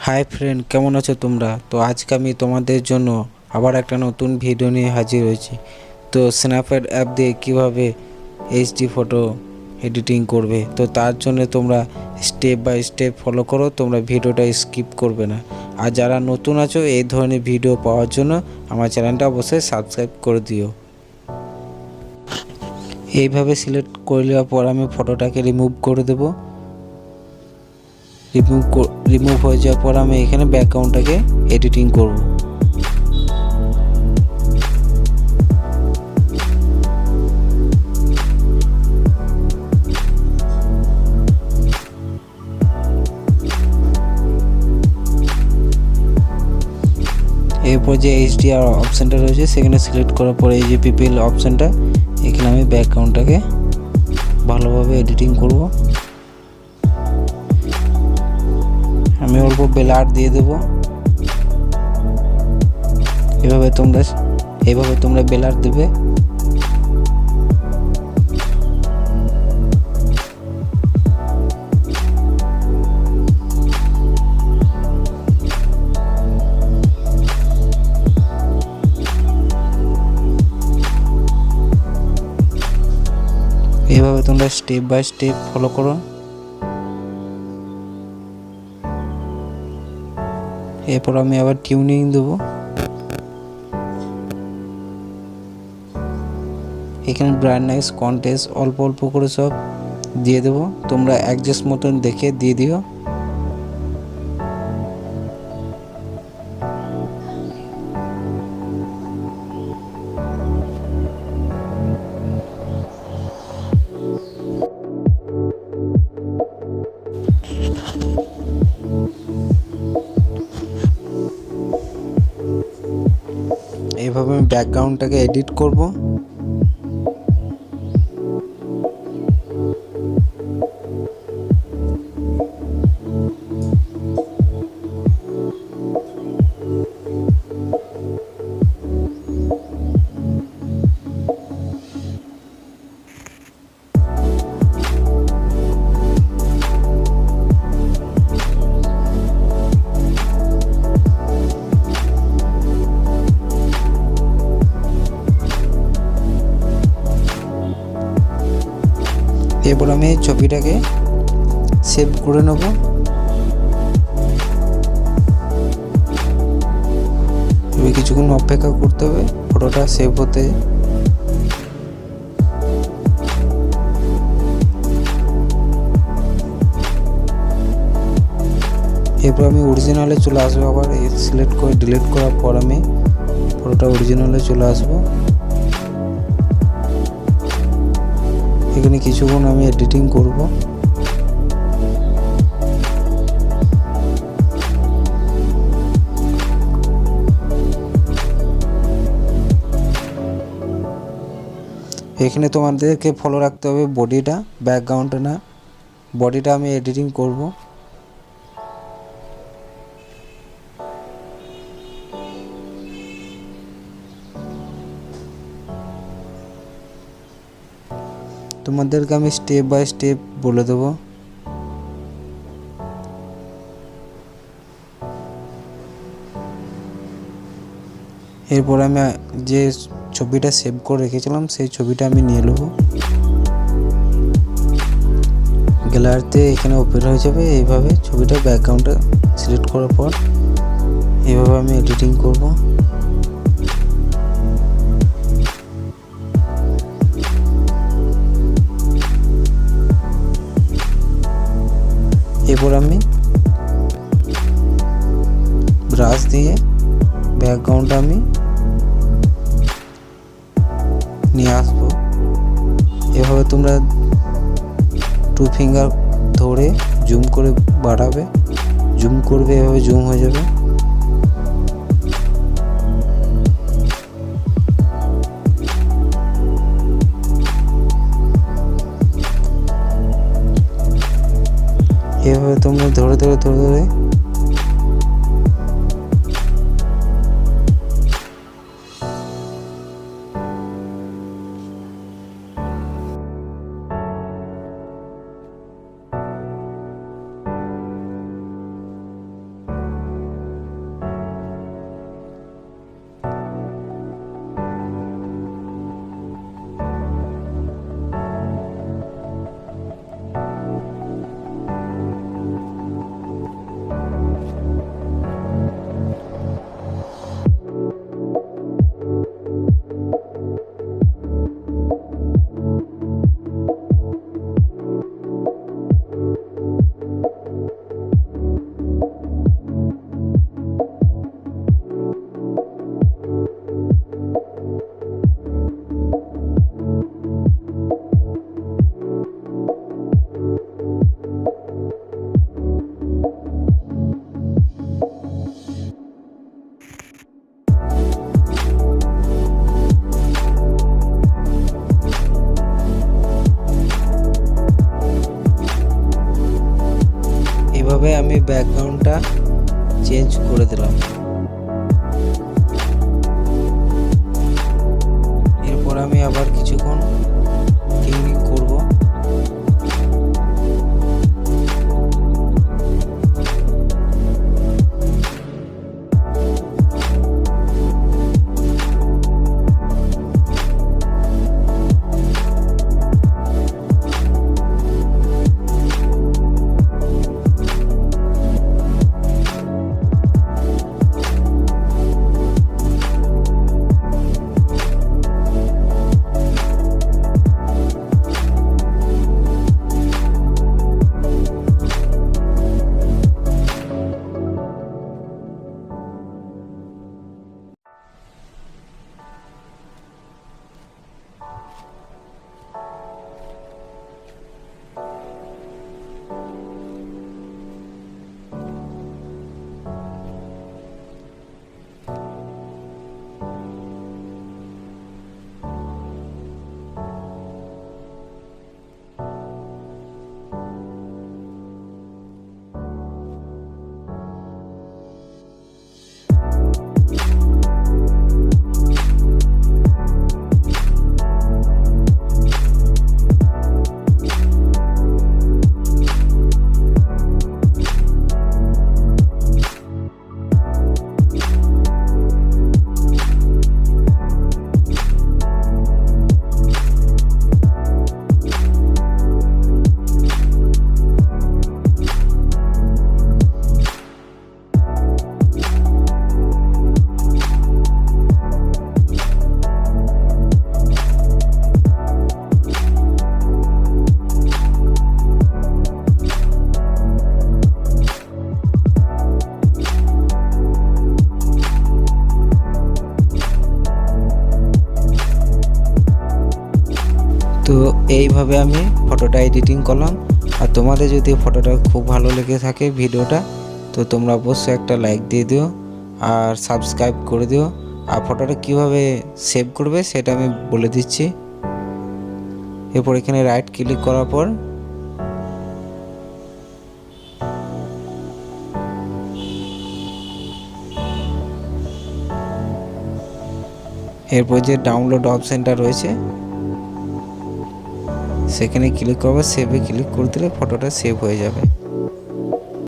Hi friend, কেমন আছো তোমরা? তো আজকে আমি তোমাদের জন্য আবার একটা নতুন ভিডিও নিয়ে হাজির হয়েছি। তো স্ন্যাপচ্যাট অ্যাপ দিয়ে কিভাবে এইচডি ফটো এডিটিং করবে, তো তার জন্য তোমরা স্টেপ বাই স্টেপ ফলো করো, তোমরা ভিডিওটা স্কিপ করবে না। আর যারা নতুন আছো এই ধরনের ভিডিও পাওয়ার জন্য আমার চ্যানেলটা অবশ্যই সাবস্ক্রাইব করে দিও। এইভাবে সিলেক্ট করে নেওয়ার পর আমি ফটোটাকে রিমুভ করে দেবো। রিমুভ হয়ে যাওয়ার পর আমি এখানে ব্যাকগ্রাউন্ডটাকে এডিটিং করব। এরপর যে এইচডিআর অপশানটা রয়েছে সেখানে সিলেক্ট করার পরে এই যে পিপিএল অপশানটা, এখানে আমি ব্যাকগ্রাউন্ডটাকে ভালোভাবে এডিটিং করব। আমি অল্প ব্লার দিয়ে দেব। এভাবে তোমরা ব্লার দেবে। এভাবে তোমরা স্টেপ বাই স্টেপ ফলো করো। এরপর আমি আবার টিউনিং দেবো। এখানে ব্রাইটনেস কন্ট্রাস্ট অল্প অল্প করে সব দিয়ে দেবো, তোমরা অ্যাডজাস্ট মতন দেখে দিয়ে দিও। এইভাবে আমি ব্যাকগ্রাউন্ডটাকে এডিট করব। এরপর আমি ছবিটাকে সেভ করে নেব। কিছুক্ষণ অপেক্ষা করতে হবে ফটোটা সেভ হতে। এরপর আমি অরিজিনালে চলে আসবো। আবার সিলেক্ট করে ডিলিট করার পর আমি ফটোটা অরিজিনালে চলে আসবো। এখানে কিছুক্ষণ আমি এডিটিং করব। এখানে তোমাদেরকে ফলো রাখতে হবে বডিটা, ব্যাকগ্রাউন্ডটা না। বডিটা আমি এডিটিং করব। তোমাদেরকে আমি স্টেপ বাই স্টেপ বলে দেবো। এরপর আমি যে ছবিটা সেভ করে রেখেছিলাম সেই ছবিটা আমি নিয়ে নেব। গ্যালারিতে এখানে ওপেন হয়ে যাবে। এইভাবে ছবিটা ব্যাকগ্রাউন্ডটা সিলেক্ট করার পর এইভাবে আমি এডিটিং করব। এরপর আমি ব্রাশ দিয়ে ব্যাকগ্রাউন্ডটা আমি নিয়ে আসবো। এভাবে তোমরা 2 ফিঙ্গার ধরে জুম করে বাড়াবে, জুম করবে, এভাবে জুম হয়ে যাবে। এভাবে তোমরা ধরে ধরে ধরে ধরে ব্যাকগ্রাউন্ডটা চেঞ্জ করে দিলাম। এরপর আমি আবার কিছুক্ষণ টেকনিক করব। তো এইভাবে আমি ফটোটা এডিটিং করলাম। আর তোমাদের যদি ফটোটা খুব ভালো লেগে থাকে ভিডিওটা, তো তোমরা অবশ্যই একটা লাইক দিয়ে দিও আর সাবস্ক্রাইব করে দিও। আর ফটোটা কিভাবে সেভ করবে সেটা আমি বলে দিচ্ছি। এরপর এখানে রাইট ক্লিক করার পর এরপর যে ডাউনলোড অপশনটা রয়েছে সেখানে ক্লিক করবে, সেভে ক্লিক করে দিলে ফটোটা সেভ হয়ে যাবে।